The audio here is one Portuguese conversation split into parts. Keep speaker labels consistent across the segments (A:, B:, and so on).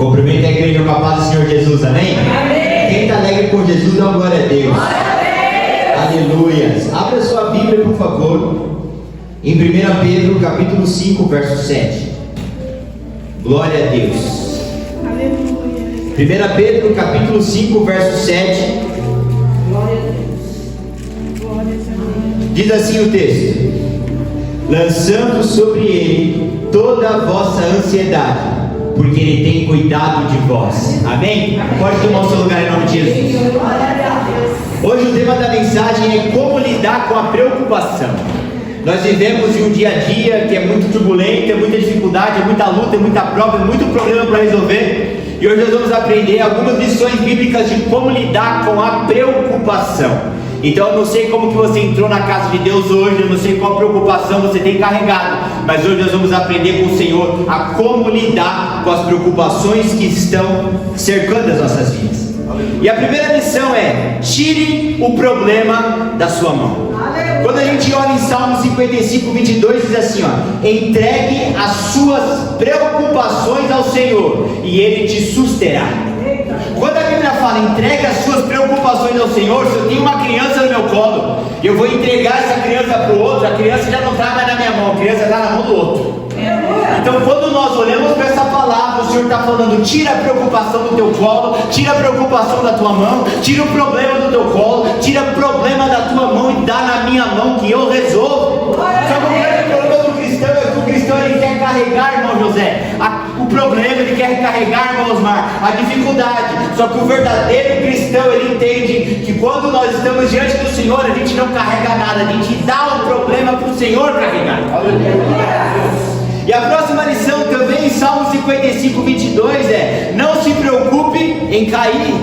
A: Cumprimento a igreja com a paz do Senhor Jesus, amém? Amém. Quem está alegre com Jesus, dá glória a Deus. Aleluia. Abra sua Bíblia, por favor, em 1 Pedro, capítulo 5, verso 7. Glória a Deus. Aleluia. 1 Pedro, capítulo 5, verso 7. Glória a Deus. Glória a Deus. Diz assim o texto: lançando sobre ele toda a vossa ansiedade, porque ele tem cuidado de vós. Amém? Pode tomar o seu lugar em nome de Jesus. Hoje o tema da mensagem é como lidar com a preocupação. Nós vivemos em um dia a dia que é muito turbulento, é muita dificuldade, é muita luta, é muita prova, é muito problema para resolver. E hoje nós vamos aprender algumas lições bíblicas de como lidar com a preocupação. Então eu não sei como que você entrou na casa de Deus hoje, eu não sei qual preocupação você tem carregado, mas hoje nós vamos aprender com o Senhor a como lidar com as preocupações que estão cercando as nossas vidas. E a primeira lição é: tire o problema da sua mão. Quando a gente olha em Salmo 55, 22, diz assim, ó: entregue as suas preocupações ao Senhor e Ele te susterá. Quando a Bíblia fala entregue as suas preocupações ao Senhor, se eu tenho uma criança no meu colo e eu vou entregar essa criança para o outro, a criança já não está mais na minha mão, a criança está na mão do outro. Então quando nós olhamos para essa palavra, o Senhor está falando: tira a preocupação do teu colo, tira a preocupação da tua mão, tira o problema do teu colo, tira o problema da tua mão e dá na minha mão que eu resolvo. Só que o grande problema do cristão é que o cristão ele quer carregar, irmão José, o problema ele quer carregar, irmão Osmar, a dificuldade. Só que o verdadeiro cristão ele entende que quando nós estamos diante do Senhor, a gente não carrega nada, a gente dá o problema para o Senhor carregar. E a próxima lição também em Salmo 55, 22 é: não se preocupe em cair.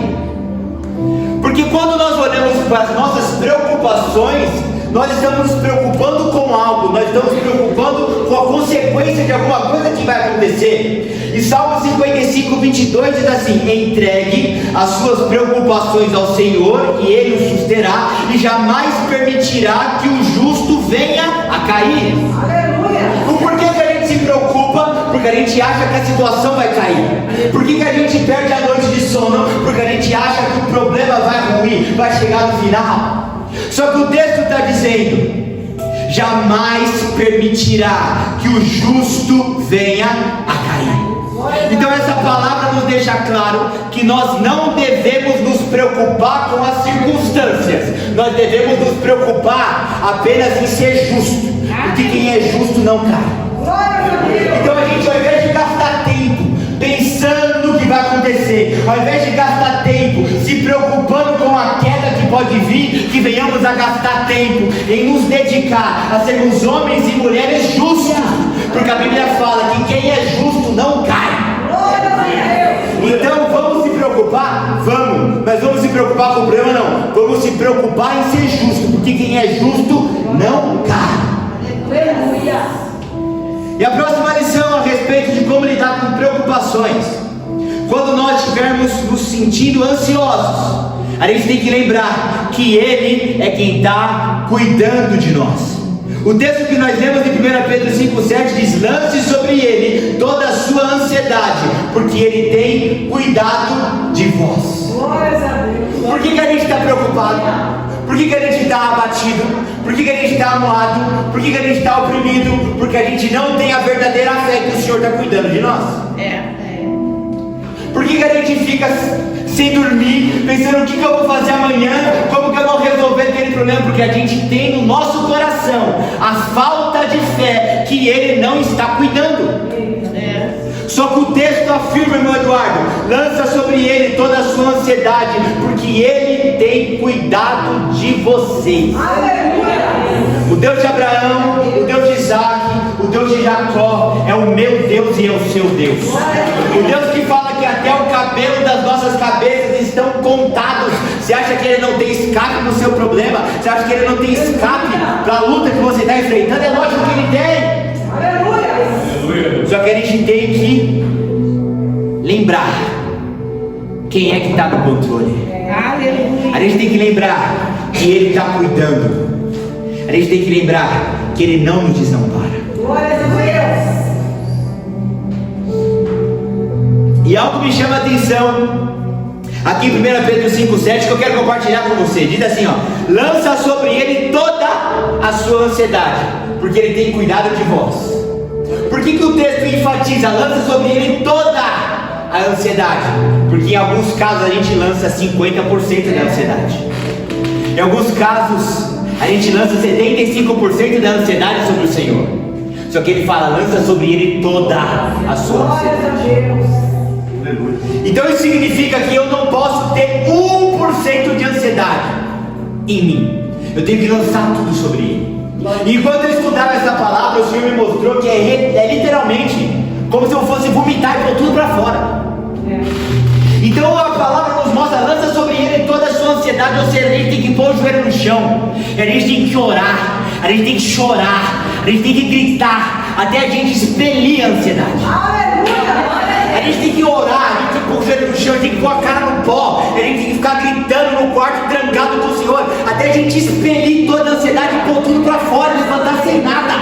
A: Porque quando nós olhamos para as nossas preocupações, nós estamos nos preocupando com algo, nós estamos nos preocupando com a consequência de alguma coisa que vai acontecer. E Salmo 55, 22 diz assim: entregue as suas preocupações ao Senhor e Ele o susterá, e jamais permitirá que o justo venha a cair. Aleluia! O porquê que a gente se preocupa? Porque a gente acha que a situação vai cair. Por que a gente perde a noite de sono? Porque a gente acha que o problema vai ruir, vai chegar no final. Só que o texto está dizendo: jamais permitirá que o justo venha a cair. Então essa palavra nos deixa claro que nós não devemos nos preocupar com as circunstâncias, nós devemos nos preocupar apenas em ser justo, porque quem é justo não cai. Então a gente, ao invés de gastar tempo pensando no que vai acontecer, ao invés de gastar tempo se preocupando com a queda que pode vir, que venhamos a gastar tempo em nos dedicar a sermos homens e mulheres justos, porque a Bíblia fala que quem é justo não cai. Então vamos se preocupar? Vamos, mas vamos se preocupar com o problema? Não, vamos se preocupar em ser justo, porque quem é justo não cai. E a próxima lição a respeito de como lidar com preocupações: quando nós estivermos nos sentindo ansiosos, a gente tem que lembrar que Ele é quem está cuidando de nós. O texto que nós lemos em 1 Pedro 5,7 diz: lance sobre Ele toda a sua ansiedade, porque Ele tem cuidado de vós. Por que a gente está preocupado? Por que a gente está abatido? Por que a gente está amuado? Por que a gente está oprimido? Porque a gente não tem a verdadeira fé que o Senhor está cuidando de nós. Por que a gente fica sem dormir, pensando o que eu vou fazer amanhã, como que eu vou resolver aquele problema? Porque a gente tem no nosso coração a falta de fé que Ele não está cuidando. Só que o texto afirma, irmão Eduardo: lança sobre Ele toda a sua ansiedade, porque Ele tem cuidado de vocês. O Deus de Abraão, o Deus de Isaac, o Deus de Jacó é o meu Deus e é o seu Deus. O Deus que fala que até o cabelo das nossas cabeças estão contados. Você acha que Ele não tem escape no seu problema? Você acha que Ele não tem escape para a luta que você está enfrentando? É lógico que Ele tem. Só que a gente tem que lembrar quem é que está no controle. A gente tem que lembrar que Ele está cuidando. A gente tem que lembrar que Ele não nos desampara. E algo me chama a atenção aqui em 1 Pedro 5,7 que eu quero compartilhar com você. Diz assim, ó: lança sobre ele toda a sua ansiedade, porque ele tem cuidado de vós. Por que o texto enfatiza, lança sobre ele toda a ansiedade? Porque em alguns casos a gente lança 50% da ansiedade. Em alguns casos a gente lança 75% da ansiedade sobre o Senhor. Só que ele fala, lança sobre ele toda a sua ansiedade. Então isso significa que eu não posso ter 1% de ansiedade em mim. Eu tenho que lançar tudo sobre ele. E enquanto eu estudava essa palavra, o Senhor me mostrou que é literalmente como se eu fosse vomitar e pôr tudo para fora. Então a palavra nos mostra, lança sobre ele toda a sua ansiedade. Ou seja, a gente tem que pôr o joelho no chão, a gente tem que orar, a gente tem que chorar, a gente tem que gritar, até a gente expelir a ansiedade. A gente tem que orar, a gente tem que pôr o joelho no chão, a gente tem que pôr a cara no pó, a gente tem que ficar gritando no quarto, trancado com o Senhor, até a gente expelir toda a ansiedade e pôr tudo para fora, levantar sem nada.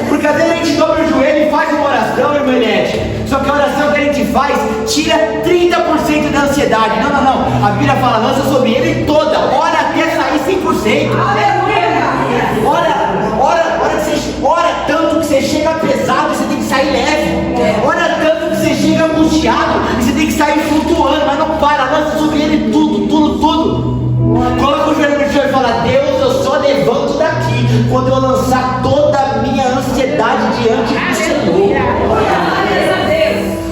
A: Porque às vezes a gente dobra o joelho e faz uma oração, irmã Eliette, só que a oração que a gente faz tira 30% da ansiedade. Não. A Bíblia fala, lança sobre ele toda, ora até sair 100%. Ora tanto que você chega pesado e você tem que sair leve. Ora tanto que você chega angustiado e você tem que sair flutuando, mas não para, lança sobre ele tudo. Coloca o joelho no chão e fala, Deus, eu só levanto daqui quando eu lançar toda a minha ansiedade diante do Senhor.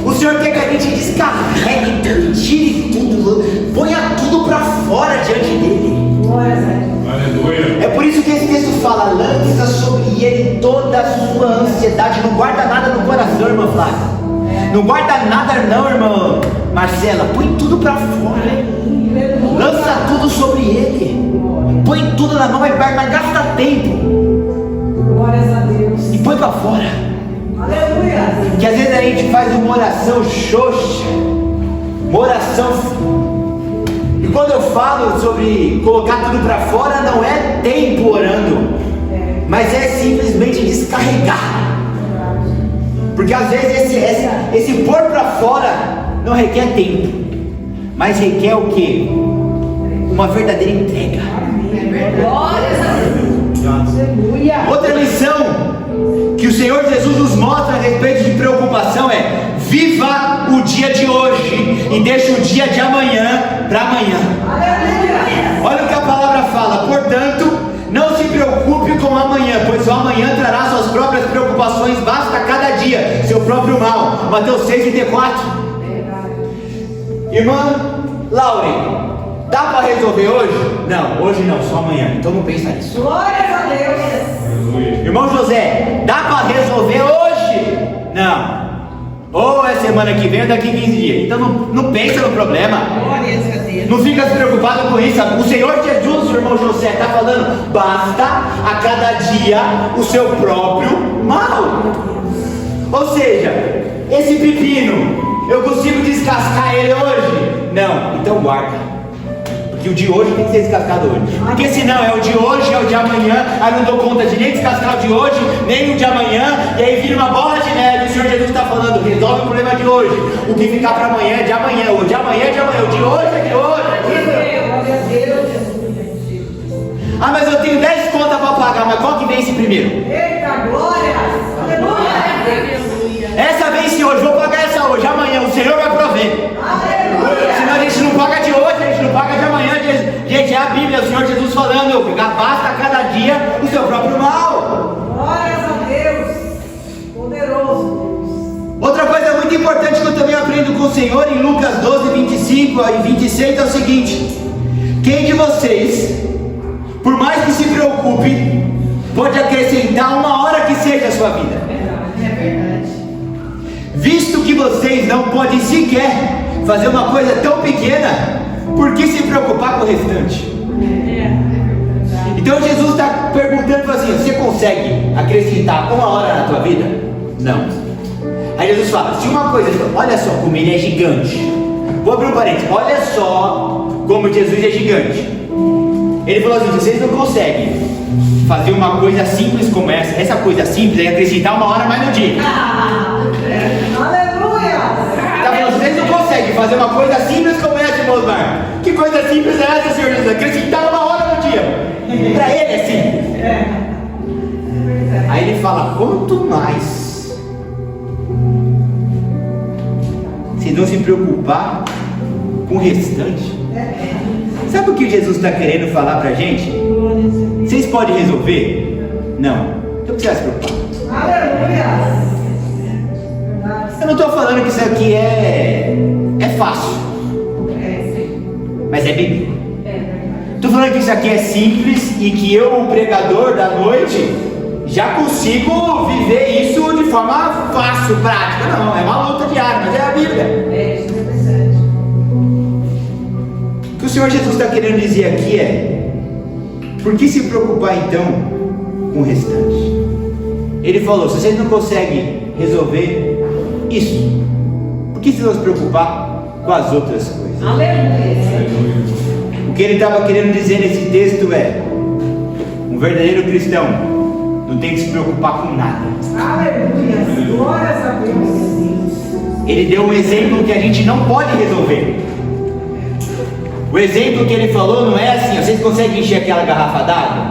A: O Senhor quer que a gente descarregue, tire tudo, ponha tudo para fora diante dele. É por isso que esse texto fala, lança sobre ele toda a sua ansiedade. Não guarda nada no coração, irmã Flávia. Não guarda nada não, irmã Marcela. Põe tudo para fora. Lança tudo sobre ele. Põe tudo na mão, mas gasta tempo.
B: Glórias a Deus.
A: E põe para fora.
B: Aleluia.
A: Que às vezes a gente faz uma oração xoxa, uma oração. E quando eu falo sobre colocar tudo para fora, não é tempo orando, mas é simplesmente descarregar. Porque às vezes esse pôr para fora não requer tempo, mas requer o quê? Uma verdadeira entrega.
B: Glórias a Deus.
A: Outra lição que o Senhor Jesus nos mostra a respeito de preocupação é: viva o dia de hoje e deixa o dia de amanhã para amanhã. Olha o que a palavra fala: portanto, não se preocupe com o amanhã, pois o amanhã trará suas próprias preocupações, basta cada dia seu próprio mal. Mateus 6,34. Irmã Lauren, dá para resolver hoje? Não, hoje não, só amanhã. Então não pensa nisso.
B: Glórias a Deus.
A: Irmão José, dá para resolver hoje? Não. Ou é semana que vem ou daqui 15 dias. Então não pensa no problema.
B: Glórias a Deus.
A: Não fica se preocupado com isso. O Senhor Jesus, o irmão José, está falando: basta a cada dia o seu próprio mal. Ou seja, esse pepino, eu consigo descascar ele hoje? Não, então guarda. Que o de hoje tem que ser descascado hoje. Porque senão é o de hoje, é o de amanhã. Aí não dou conta de nem descascar o de hoje, nem o de amanhã. E aí vira uma bola de neve. O Senhor Jesus está falando: resolve o problema de hoje. O que ficar para amanhã é de amanhã. O de amanhã é de amanhã. O de hoje é de hoje.
B: Glória a Deus.
A: Ah, mas eu tenho 10 contas para pagar. Mas qual que vence primeiro?
B: Eita, glória. Aleluia.
A: Essa vence hoje. Vou pagar essa hoje. Amanhã o Senhor vai prover.
B: Aleluia.
A: Senão a gente não paga de hoje, a gente não paga de amanhã. Gente, é a Bíblia, o Senhor Jesus falando: basta a cada dia o seu próprio mal.
B: Glórias a Deus. Poderoso.
A: Outra coisa muito importante que eu também aprendo com o Senhor em Lucas 12, 25 e 26 é o seguinte: quem de vocês, por mais que se preocupe, pode acrescentar uma hora que seja a sua vida?
B: É verdade.
A: Visto que vocês não podem sequer fazer uma coisa tão pequena, por que se preocupar com o restante? Então Jesus está perguntando assim: você consegue acrescentar uma hora na tua vida? Não. Aí Jesus fala: se uma coisa, olha só como ele é gigante. Vou abrir um parênteses: olha só como Jesus é gigante. Ele falou assim: vocês não conseguem fazer uma coisa simples como essa coisa simples é acrescentar uma hora mais no dia.
B: Aleluia.
A: Tá fazer uma coisa simples como essa, irmão Osmar. Que coisa simples é essa, Senhor Jesus? Acrescentar uma hora no dia. Para ele é simples. Aí ele fala, quanto mais vocês vão se preocupar com o restante. Sabe o que Jesus está querendo falar para a gente? Vocês podem resolver? Não. Então o que você vai se preocupar?
B: Aleluia.
A: Eu não estou falando que isso aqui é fácil, mas é bíblico. Estou falando que isso aqui é simples e que eu, o pregador da noite, já consigo viver isso de forma fácil, prática. Não, é uma luta diária, mas é a Bíblia. O que o Senhor Jesus está querendo dizer aqui é: por que se preocupar então com o restante? Ele falou, se vocês não conseguem resolver isso, por que vocês vão se preocupar com as outras coisas?
B: Aleluia.
A: O que ele estava querendo dizer nesse texto é: um verdadeiro cristão não tem que se preocupar com nada.
B: Aleluia. Glórias a Deus.
A: Ele deu um exemplo que a gente não pode resolver. O exemplo que ele falou não é assim: vocês conseguem encher aquela garrafa d'água?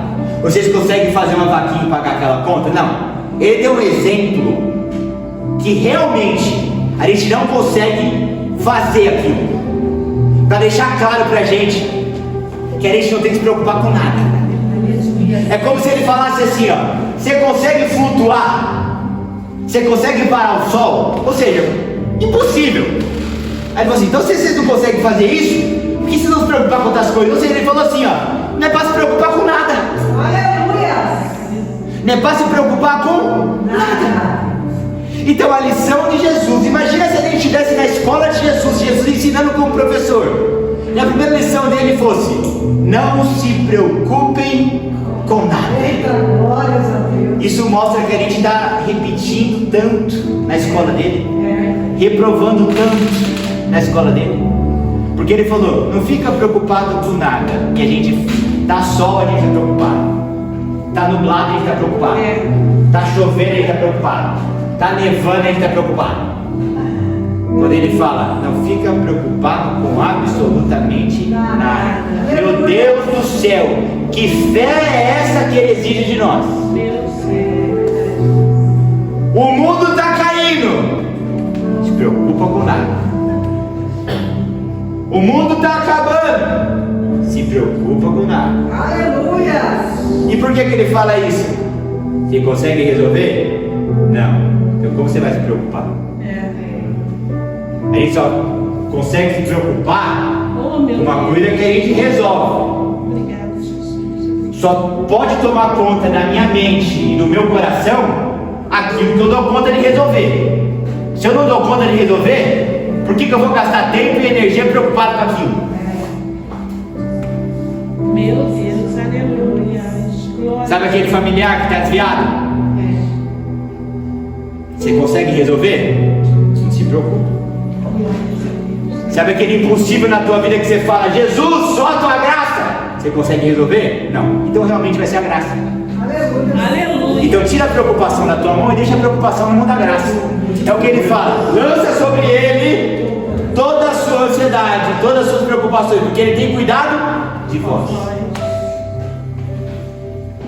A: Vocês conseguem fazer uma vaquinha e pagar aquela conta? Não. Ele deu um exemplo que realmente a gente não consegue fazer aquilo, para deixar claro para a gente que a gente não tem que se preocupar com nada. É como se ele falasse assim, ó: você consegue flutuar? Você consegue parar o sol? Ou seja, impossível. Aí ele falou assim: então se vocês não conseguem fazer isso, por que vocês não se preocupar com outras coisas? Ou seja, ele falou assim, ó: não é para se preocupar com nada.
B: Aleluia.
A: Não é para se preocupar com nada. Então a lição de Jesus, imagina se a gente estivesse na escola de Jesus, Jesus ensinando como professor, e a primeira lição dele fosse: não se preocupem com nada.
B: Eita, glórias a Deus.
A: Isso mostra que a gente está repetindo tanto na escola dele, reprovando tanto na escola dele, porque ele falou: não fica preocupado com nada. E a gente tá sol, a gente está preocupado, tá nublado, a gente está preocupado, tá chovendo, a gente está preocupado, tá nevando, a gente está preocupado. Quando ele fala: não fica preocupado com absolutamente nada. Meu Deus do céu, que fé é essa que ele exige de nós? O mundo está caindo, não se preocupa com nada. O mundo está acabando, se preocupa com nada.
B: Aleluia.
A: E por que ele fala isso? Você consegue resolver? Não. Então como você vai se preocupar? A gente só consegue se preocupar com uma coisa que a gente resolve. Só pode tomar conta da minha mente e do meu coração aquilo que eu dou conta de resolver. Se eu não dou conta de resolver, por que eu vou gastar tempo e energia preocupado com aquilo?
C: Meu Deus, aleluia. Glória.
A: Sabe aquele familiar que está desviado? Você consegue resolver? Não se preocupe. Sabe aquele impossível na tua vida que você fala: Jesus, só a tua graça? Você consegue resolver? Não. Então realmente vai ser a graça.
C: Aleluia.
A: Então tira a preocupação da tua mão e deixa a preocupação na mão da graça. É o que ele fala: lança sobre ele toda a sua ansiedade, todas as suas preocupações, porque ele tem cuidado de vós.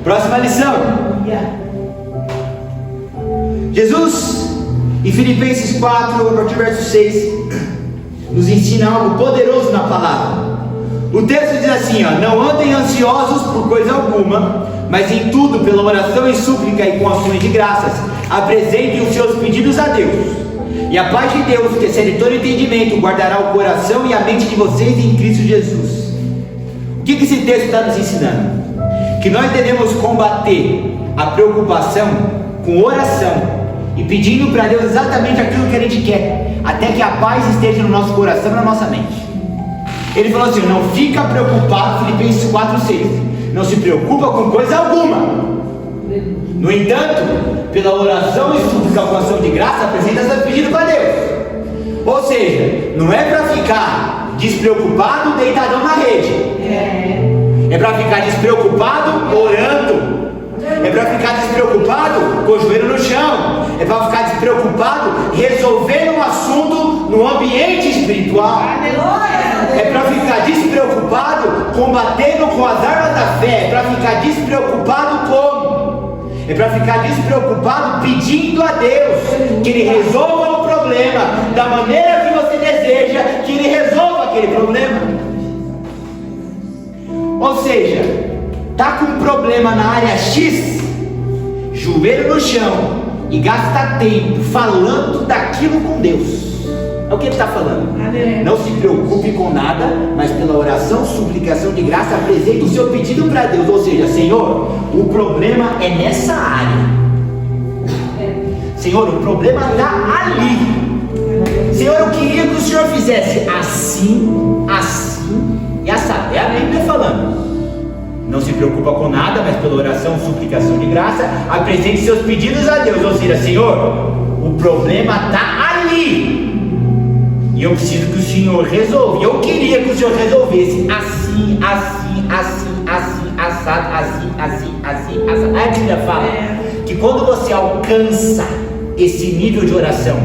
A: Próxima lição. Jesus, em Filipenses 4, a partir do verso 6, nos ensina algo poderoso na palavra. O texto diz assim, ó: não andem ansiosos por coisa alguma, mas em tudo, pela oração e súplica e com ações de graças, apresentem os seus pedidos a Deus. E a paz de Deus, que excede todo entendimento, guardará o coração e a mente de vocês em Cristo Jesus. O que esse texto está nos ensinando? Que nós devemos combater a preocupação com oração e pedindo para Deus exatamente aquilo que a gente quer, até que a paz esteja no nosso coração e na nossa mente. Ele falou assim: não fica preocupado, Filipenses 4:6, não se preocupa com coisa alguma. No entanto, pela oração e súplica com ação de graça, apresenta seu pedido para Deus. Ou seja, não é para ficar despreocupado deitadão na rede, é para ficar despreocupado orando. É para ficar despreocupado com o joelho no chão. É para ficar despreocupado resolvendo um assunto no ambiente espiritual. É para ficar despreocupado combatendo com as armas da fé. É para ficar despreocupado como? É para ficar despreocupado pedindo a Deus que Ele resolva o problema da maneira que você deseja que Ele resolva aquele problema. Ou seja, tá com um problema na área X, joelho no chão e gasta tempo falando daquilo com Deus. É o que ele está falando. Não se preocupe com nada, mas pela oração, suplicação de graça, apresente o seu pedido para Deus. Ou seja, Senhor, o problema é nessa área. Senhor, o problema está ali. Senhor, eu queria que o Senhor fizesse assim, assim e assado. É a Bíblia falando. Não se preocupa com nada, mas pela oração, suplicação de graça, apresente seus pedidos a Deus. Ou seja, Senhor, o problema está ali. E eu preciso que o Senhor resolva. Eu queria que o Senhor resolvesse assim, assim, assim, assim, assado, assim, assim, assim, assado. A Bíblia fala que quando você alcança esse nível de oração,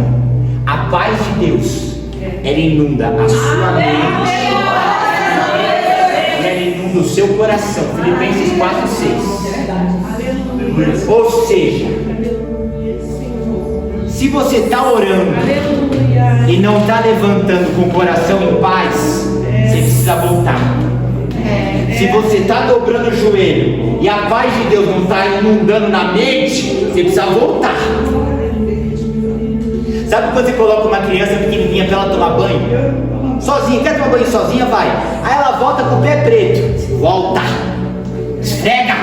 A: a paz de Deus, ela inunda a sua mente, ela inunda o seu coração. Filipenses 4:6. Ou seja, se você está orando e não está levantando com o coração em paz, você precisa voltar. Se você está dobrando o joelho e a paz de Deus não está inundando na mente, você precisa voltar. Sabe quando você coloca uma criança pequenininha para ela tomar banho? Sozinha, quer tomar banho sozinha? Vai. Aí ela volta com o pé preto. Volta. Esfrega.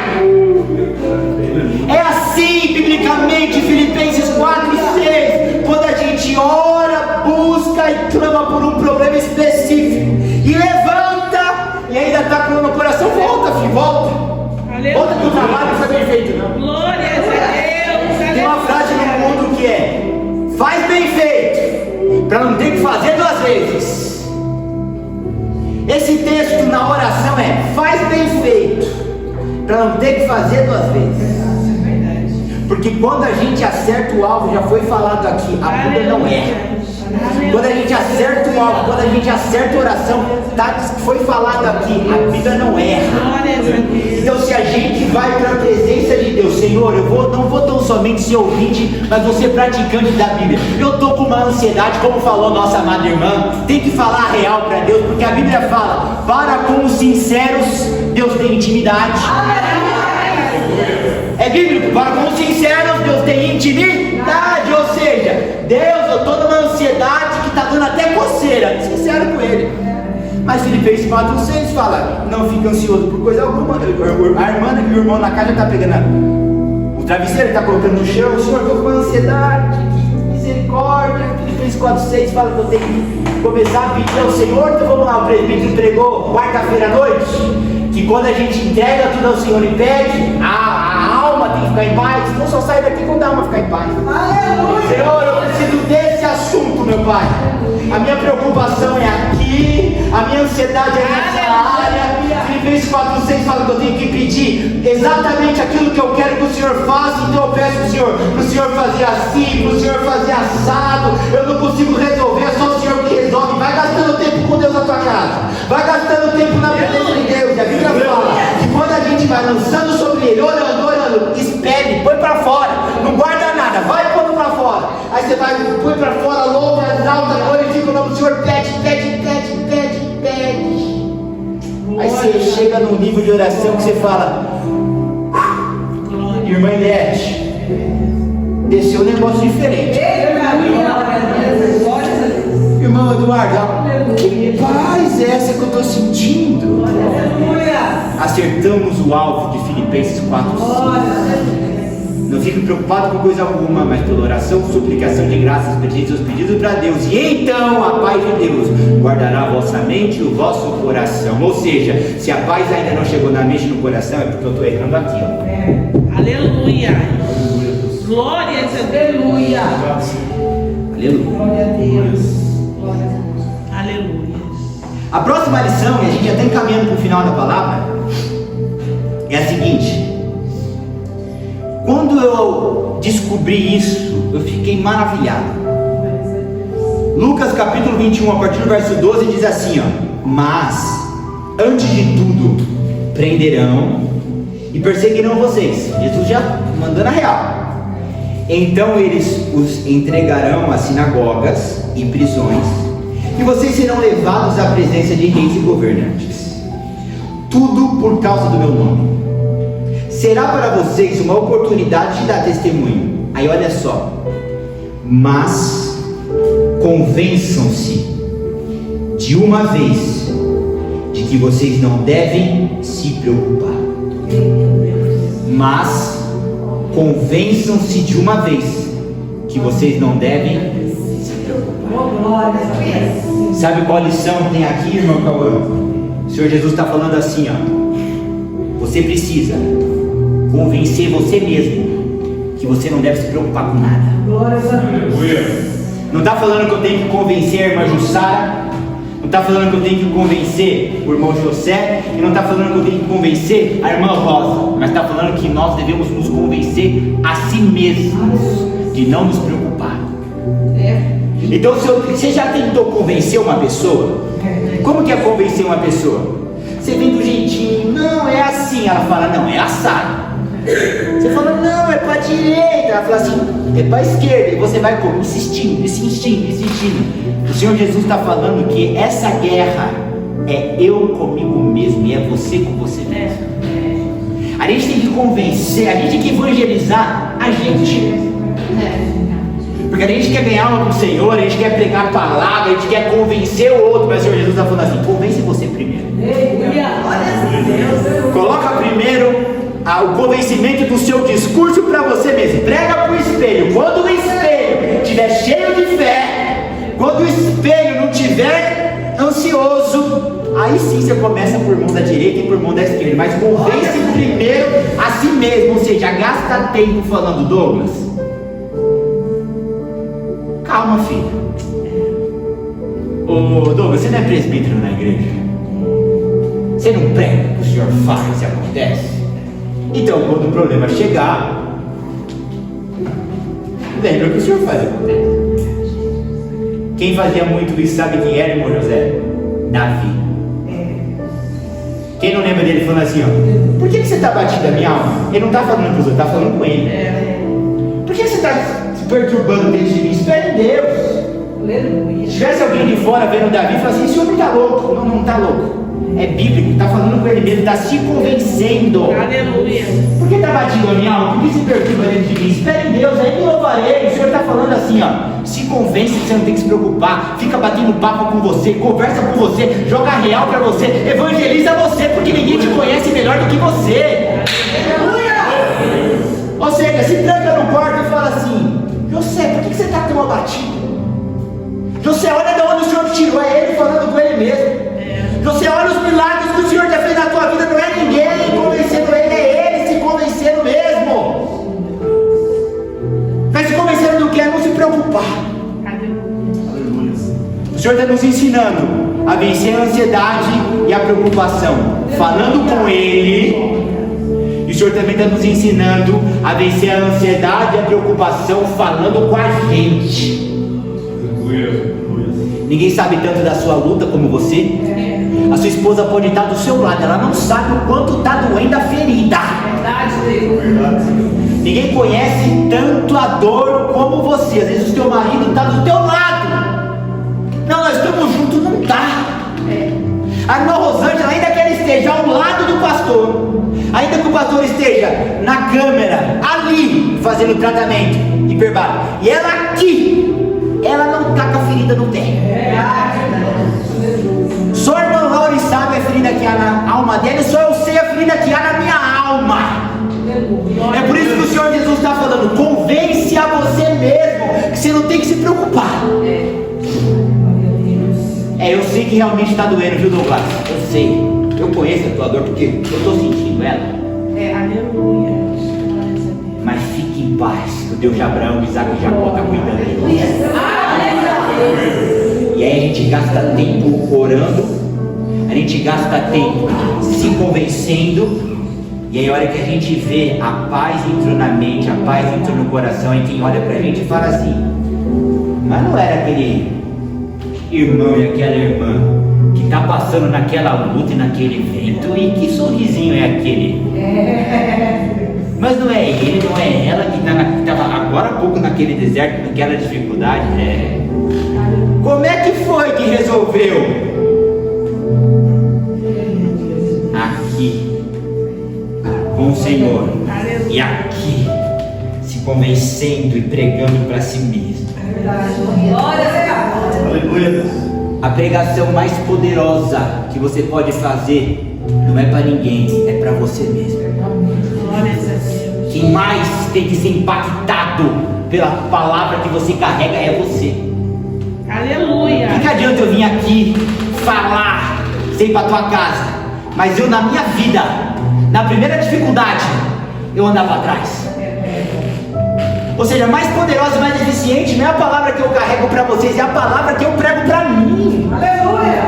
A: É assim, biblicamente, Filipenses 4:6. Quando a gente ora, busca e clama por um problema específico e levanta, e ainda está com no coração, volta, filho, volta. Volta que o trabalho não foi bem feito, não.
C: Glórias a Deus.
A: Tem uma frase no mundo que é: faz bem feito, para não ter que fazer duas vezes. Esse texto na oração é: faz bem feito, para não ter que fazer duas vezes. Porque quando a gente acerta o alvo, já foi falado aqui, a Bíblia não erra. Quando a gente acerta o alvo, quando a gente acerta a oração, foi falado aqui, a Bíblia não erra. Então se a gente vai para a presença de Deus, Senhor, não vou tão somente ser ouvinte, mas vou ser praticante da Bíblia. Eu estou com uma ansiedade, como falou nossa amada irmã, tem que falar a real para Deus, porque a Bíblia fala: para com os sinceros, Deus tem intimidade. É bíblico, para com os sinceros, Deus tem intimidade. Ou seja, Deus, eu estou numa ansiedade que está dando até coceira. Sincero com Ele. Mas Filipenses 4:6 fala: não fique ansioso por coisa alguma. A irmã e o irmão na casa está pegando o travesseiro, está colocando no chão. Senhor, estou com uma ansiedade, misericórdia. Filipenses 4:6 fala que eu tenho que começar a pedir ao Senhor. Então vamos lá, o presbítero pregou quarta-feira à noite que quando a gente entrega tudo ao Senhor e pede, a alma tem que ficar em paz. Não só sai daqui quando a alma ficar em paz. Aleluia. Senhor, eu preciso desse assunto, meu Pai. A minha preocupação é aqui, a minha ansiedade é nessa área. Filipenses 4:6 fala que eu tenho que pedir exatamente aquilo que eu quero que o Senhor faça. Então eu peço para o Senhor fazer assim, para o Senhor fazer assado. Eu não consigo resolver, é só o Senhor que resolve. Vai gastando tempo com Deus na tua casa, vai gastando tempo na presença de Deus. E a Bíblia fala que quando a gente vai lançando sobre Ele, orando, espere, põe para fora, não guarda nada, vai pondo para fora. Aí você vai, põe para fora, louva, exalta, glorifica o nome do Senhor, pede. Aí você chega num nível de oração que você fala: irmã Eliette, desceu um negócio diferente. Irmão Eduardo, que paz é essa que eu estou sentindo? Acertamos o alvo de Filipenses 4:5. Não fique preocupado com coisa alguma, mas pela oração, suplicação de graças, apresente seus pedidos para Deus. E então a paz de Deus guardará a vossa mente e o vosso coração. Ou seja, se a paz ainda não chegou na mente e no coração, é porque eu estou errando aqui. Ó.
C: Aleluia. Glórias a Deus.
B: Aleluia.
A: Aleluia.
B: Glória a Deus.
C: Aleluia.
A: A próxima lição, e a gente já está encaminhando para o final da palavra, é a seguinte: quando eu descobri isso, eu fiquei maravilhado. Lucas capítulo 21, a partir do verso 12, diz assim, ó: mas, antes de tudo, prenderão e perseguirão vocês. Jesus já mandando a real. Então eles os entregarão às sinagogas e prisões, e vocês serão levados à presença de reis e governantes. Tudo por causa do meu nome. Será para vocês uma oportunidade de dar testemunho. Aí olha só: mas convençam-se de uma vez de que vocês não devem se preocupar. Mas convençam-se de uma vez que vocês não devem se preocupar. Sabe qual lição tem aqui, irmão Cauã? O Senhor Jesus está falando assim, ó: você precisa convencer você mesmo que você não deve se preocupar com nada.
B: Glórias a Deus.
A: Não está falando que eu tenho que convencer a irmã Jussara, não está falando que eu tenho que convencer o irmão José, e não está falando que eu tenho que convencer a irmã Rosa, mas está falando que nós devemos nos convencer a si mesmos de não nos preocupar. Então, se você já tentou convencer uma pessoa, como que é convencer uma pessoa? Você vem do jeitinho, não, é assim. Ela fala, não, é assado. Você fala, não, é para direita. Ela fala assim, é para esquerda. E você vai insistindo. O Senhor Jesus está falando que essa guerra é eu comigo mesmo e é você com você mesmo. A gente tem que convencer, a gente tem que evangelizar a gente. Porque a gente quer ganhar alma com o Senhor, a gente quer pregar a palavra, a gente quer convencer o outro. Mas o Senhor Jesus está falando assim, convence você primeiro. Coloca primeiro o convencimento do seu discurso para você mesmo. Prega para o espelho. Quando o espelho estiver cheio de fé, quando o espelho não estiver ansioso, aí sim você começa por mão da direita e por mão da esquerda. Mas convence primeiro a si mesmo. Ou seja, gasta tempo falando, Douglas, calma, filho. Ô Douglas, você não é presbítero na igreja? Você não prega o que o senhor faz e acontece? Então, quando o problema chegar, lembra o que o senhor faz e acontece. Quem fazia muito isso, sabe quem era, irmão José? Davi. Quem não lembra dele falando assim, ó: por que você está batido a minha alma? Ele não está falando para os outros, está falando com ele. Por que você está se perturbando dentro de mim? Espere em Deus.
B: Aleluia.
A: Se tivesse alguém de fora vendo Davi e falasse assim, esse homem está louco. Não, não está louco. É bíblico, está falando com ele mesmo, está se convencendo.
C: Aleluia.
A: Por que está batido a minha alma? Por que se perturba dentro de mim? Espere em Deus, aí me louvarei. O Senhor está falando assim, ó: se convence que você não tem que se preocupar. Fica batendo papo com você, conversa com você, joga real para você, evangeliza você, porque ninguém te conhece melhor do que você. Aleluia. Ou seja, se tranca no quarto e fala assim: José, por que você está tão abatido? José, olha de onde o Senhor te tirou. É Ele falando com Ele mesmo. José, olha os milagres que o Senhor já fez na tua vida. Não é ninguém convencendo Ele, é Ele se convencendo mesmo. Vai se convencendo do que é não se preocupar. Aleluia. O Senhor está nos ensinando a vencer a ansiedade e a preocupação falando com Ele. E o Senhor também está nos ensinando a vencer a ansiedade e a preocupação falando com a gente. Ninguém sabe tanto da sua luta como você. A sua esposa pode estar do seu lado, ela não sabe o quanto está doendo a ferida. Ninguém conhece tanto a dor como você. Às vezes o teu marido está do teu lado. Não, nós estamos juntos, não está. A irmã Rosângela, ainda que ela esteja ao lado do pastor, ainda que o pastor esteja na câmera, ali, fazendo tratamento hiperbárico, e ela aqui, ela não está com a ferida no terra. Só a irmã Laura sabe a ferida que há na alma dela, e só eu sei a ferida que há na minha alma. É por isso que o Senhor Jesus está falando: convence a você mesmo que você não tem que se preocupar. Eu sei que realmente está doendo, viu, Douglas? Eu sei, eu conheço a tua dor porque eu estou sentindo ela.
C: Aleluia.
A: Mas fique em paz, o Deus de Abraão, Isaac e Jacó está cuidando de você. E aí a gente gasta tempo orando, a gente gasta tempo se convencendo, e aí a hora que a gente vê a paz entrou na mente, a paz entrou no coração, e quem olha pra gente e fala assim: mas não era aquele
D: irmão e aquela irmã que está passando naquela luta e naquele evento, e que sorrisinho é aquele? Mas não é ele, não é ela que estava agora há pouco naquele deserto, naquela dificuldade. Como é que foi que resolveu? Aqui, com o Senhor, e aqui, se convencendo e pregando para si mesmo. A pregação mais poderosa que você pode fazer não é para ninguém, é para você mesmo. Quem mais tem que ser impactado pela palavra que você carrega é você.
C: Aleluia.
D: Não adianta eu vir aqui falar, sei para tua casa, mas eu na minha vida, na primeira dificuldade, eu andava atrás. Ou seja, mais poderosa e mais eficiente não é a palavra que eu carrego para vocês, é a palavra que eu prego para mim.
B: Aleluia.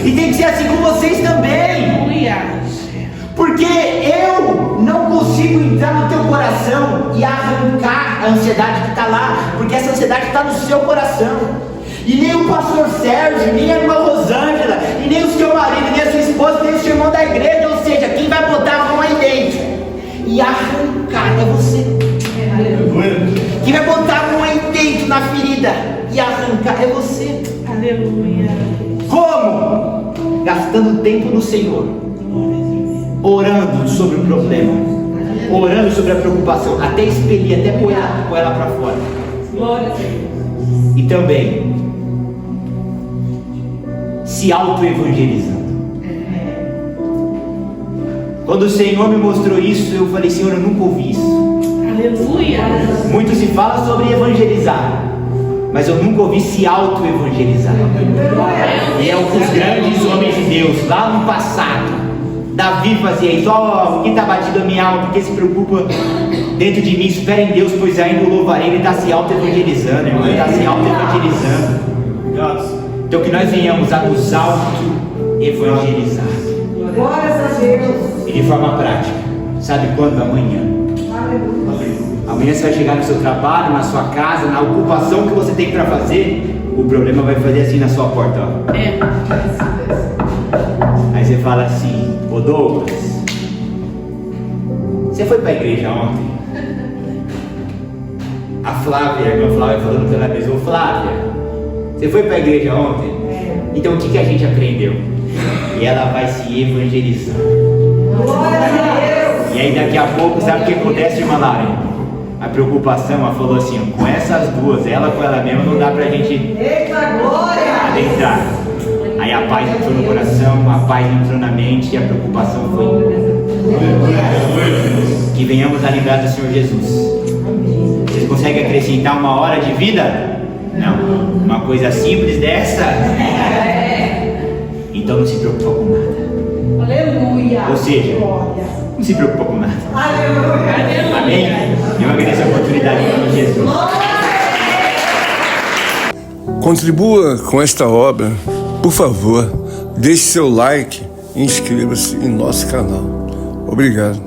D: E tem que ser assim com vocês também.
C: Aleluia.
D: Porque eu não consigo entrar no teu coração e arrancar a ansiedade que está lá, porque essa ansiedade está no seu coração. E nem o pastor Sérgio, nem a irmã Rosângela, e nem o seu marido, nem a sua esposa, nem o seu irmão da igreja. Ou seja, quem vai botar a mão aí dentro e arrancar é você. Quem vai botar a mão aí dentro na ferida e arrancar é você.
C: Aleluia.
D: Como? Gastando tempo no Senhor, orando sobre o problema, orando sobre a preocupação, até expelir, até pôr ela para fora.
C: Glória a Deus.
D: E também se auto-evangelizando. Quando o Senhor me mostrou isso, eu falei: Senhor, eu nunca ouvi isso.
C: Aleluia.
D: Muito se fala sobre evangelizar, mas eu nunca ouvi se auto-evangelizar. E é o que os grandes homens de Deus lá no passado, Davi fazia isso. Ó, quem está batido a minha alma, porque se preocupa dentro de mim, espera em Deus, pois ainda o louvarei. Ele está se auto-evangelizando, irmão. Ele está se auto-evangelizando. Então que nós venhamos a nos auto-evangelizar.
B: Glórias a Deus.
D: E de forma prática. Sabe quando? Amanhã. Amanhã você vai chegar no seu trabalho, na sua casa, na ocupação que você tem para fazer. O problema vai fazer assim na sua porta, ó. Aí você fala assim: ô Douglas, você foi para a igreja ontem? A Flávia, a irmã Flávia falando pela mesa: ô Flávia, você foi para a igreja ontem? Então o que a gente aprendeu? E ela vai se evangelizando.
B: Glória a Deus.
D: E aí daqui a pouco, sabe o que acontece, irmã Laura? A preocupação, ela falou assim: ó, com essas duas, ela com ela mesma, não dá pra gente
B: Eita glória.
D: adentrar. Aí a paz entrou no coração, a paz entrou na mente e a preocupação foi embora. Que venhamos a lembrar do Senhor Jesus. Vocês conseguem acrescentar uma hora de vida? Não. Uma coisa simples dessa? Então não se preocupa com nada.
B: Aleluia.
D: Ou seja, não se preocupa com nada.
B: Aleluia.
D: Amém? Eu agradeço a oportunidade em nome de Jesus.
E: Contribua com esta obra, por favor, deixe seu like e inscreva-se em nosso canal. Obrigado.